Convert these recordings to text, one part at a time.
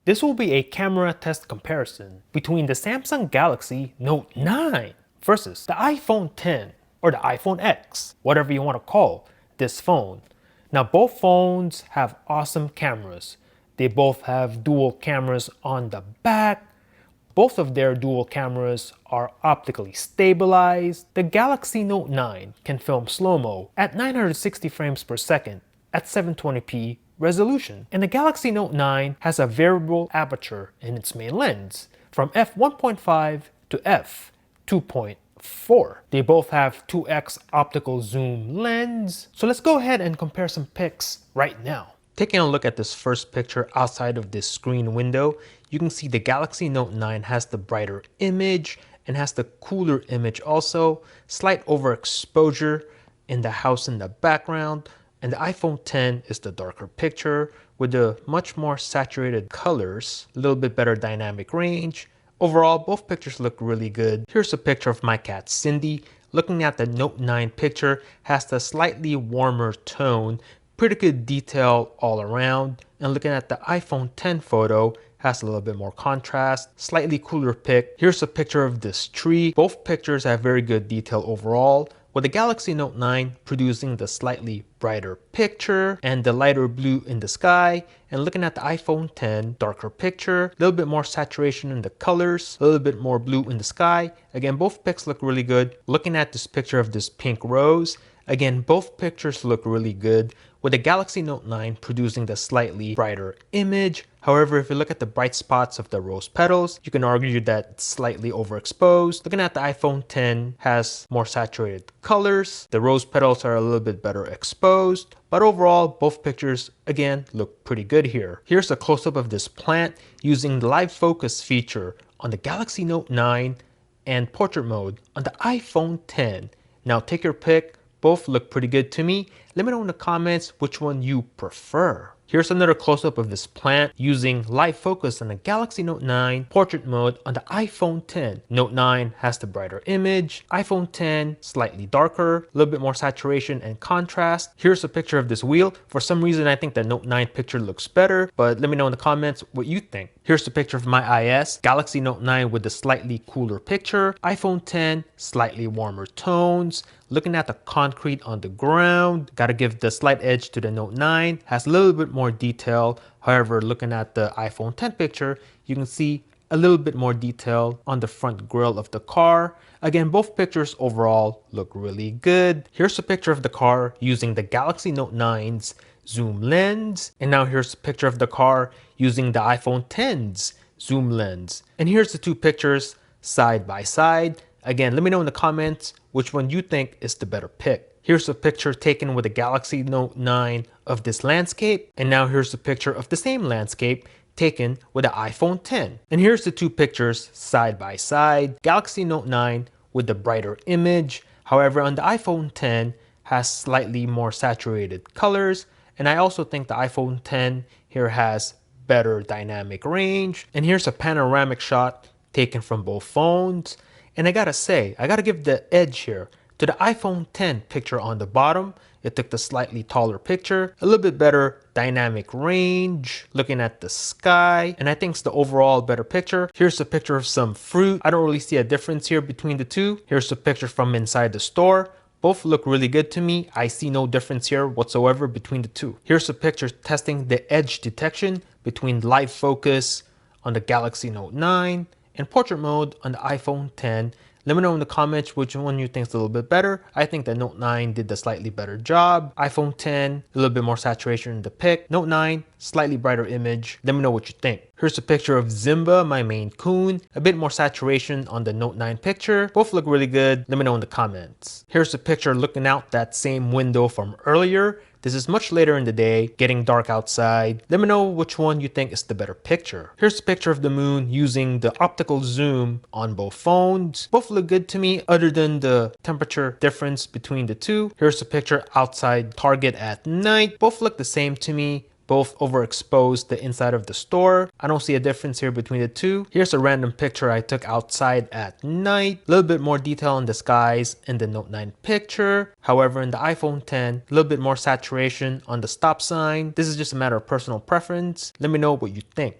This will be a camera test comparison between the Samsung Galaxy Note 9 versus the iPhone 10 or the iPhone X, whatever you want to call this phone. Now both phones have awesome cameras. They both have dual cameras on the back. Both of their dual cameras are optically stabilized. The Galaxy Note 9 can film slow-mo at 960 frames per second at 720p resolution. And the Galaxy Note 9 has a variable aperture in its main lens from f1.5 to f2.4. They both have 2x optical zoom lens. So let's go ahead and compare some pics right now. Taking a look at this first picture outside of this screen window, you can see the Galaxy Note 9 has the brighter image and has the cooler image also, slight overexposure in the house in the background, and the iPhone 10 is the darker picture with the much more saturated colors, a little bit better dynamic range. Overall, both pictures look really good. Here's a picture of my cat Cindy. Looking at the Note 9 picture, has the slightly warmer tone, pretty good detail all around. And looking at the iPhone 10 photo, has a little bit more contrast, slightly cooler pic. Here's a picture of this tree. Both pictures have very good detail overall, with the Galaxy Note 9 producing the slightly brighter picture and the lighter blue in the sky, and looking at the iPhone 10, darker picture, a little bit more saturation in the colors, a little bit more blue in the sky. Again, both pics look really good. Looking at this picture of this pink rose, again, both pictures look really good, with the Galaxy Note 9 producing the slightly brighter image. However, if you look at the bright spots of the rose petals, you can argue that it's slightly overexposed. Looking at the iPhone 10 has more saturated colors. The rose petals are a little bit better exposed. But overall, both pictures, again, look pretty good here. Here's a close-up of this plant using the live focus feature on the Galaxy Note 9 and portrait mode on the iPhone 10. Now take your pick. Both look pretty good to me. Let me know in the comments which one you prefer. Here's another close-up of this plant using live focus on the Galaxy Note 9 portrait mode on the iPhone 10. Note 9 has the brighter image, iPhone 10 slightly darker, a little bit more saturation and contrast. Here's a picture of this wheel. For some reason I think the Note 9 picture looks better, but let me know in the comments what you think. Here's a picture of my IS, Galaxy Note 9 with the slightly cooler picture, iPhone 10 slightly warmer tones. Looking at the concrete on the ground, gotta give the slight edge to the Note 9, has a little bit more detail. However, looking at the iPhone 10 picture, you can see a little bit more detail on the front grille of the car. Again, both pictures overall look really good. Here's a picture of the car using the Galaxy Note 9's zoom lens. And now here's a picture of the car using the iPhone 10's zoom lens. And here's the two pictures side by side. Again, let me know in the comments which one you think is the better pick. Here's a picture taken with the Galaxy Note 9 of this landscape. And now here's a picture of the same landscape taken with the iPhone 10. And here's the two pictures side by side. Galaxy Note 9 with the brighter image. However, on the iPhone 10 has slightly more saturated colors. And I also think the iPhone 10 here has better dynamic range. And here's a panoramic shot taken from both phones. And I gotta say, I gotta give the edge here to the iPhone 10 picture on the bottom. It took the slightly taller picture, a little bit better dynamic range, looking at the sky, and I think it's the overall better picture. Here's a picture of some fruit. I don't really see a difference here between the two. Here's a picture from inside the store. Both look really good to me. I see no difference here whatsoever between the two. Here's a picture testing the edge detection between live focus on the Galaxy Note 9 and portrait mode on the iPhone 10. Let me know in the comments which one you think is a little bit better. I think the Note 9 did the slightly better job. iPhone 10, a little bit more saturation in the pic. Note 9, slightly brighter image. Let me know what you think. Here's a picture of Zimba, my Maine Coon. A bit more saturation on the Note 9 picture. Both look really good. Let me know in the comments. Here's a picture looking out that same window from earlier. This is much later in the day, getting dark outside. Let me know which one you think is the better picture. Here's a picture of the moon using the optical zoom on both phones. Both look good to me other than the temperature difference between the two. Here's a picture outside Target at night. Both look the same to me. Both overexposed the inside of the store. I don't see a difference here between the two. Here's a random picture I took outside at night. A little bit more detail on the skies in the Note 9 picture. However, in the iPhone 10, a little bit more saturation on the stop sign. This is just a matter of personal preference. Let me know what you think.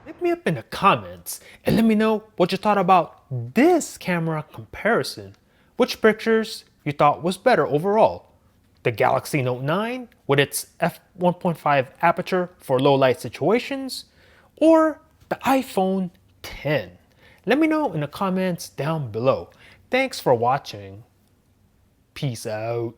Hit me up in the comments and let me know what you thought about this camera comparison. Which pictures you thought was better overall? The Galaxy Note 9 with its f1.5 aperture for low light situations, or the iPhone 10? Let me know in the comments down below. Thanks for watching. Peace out.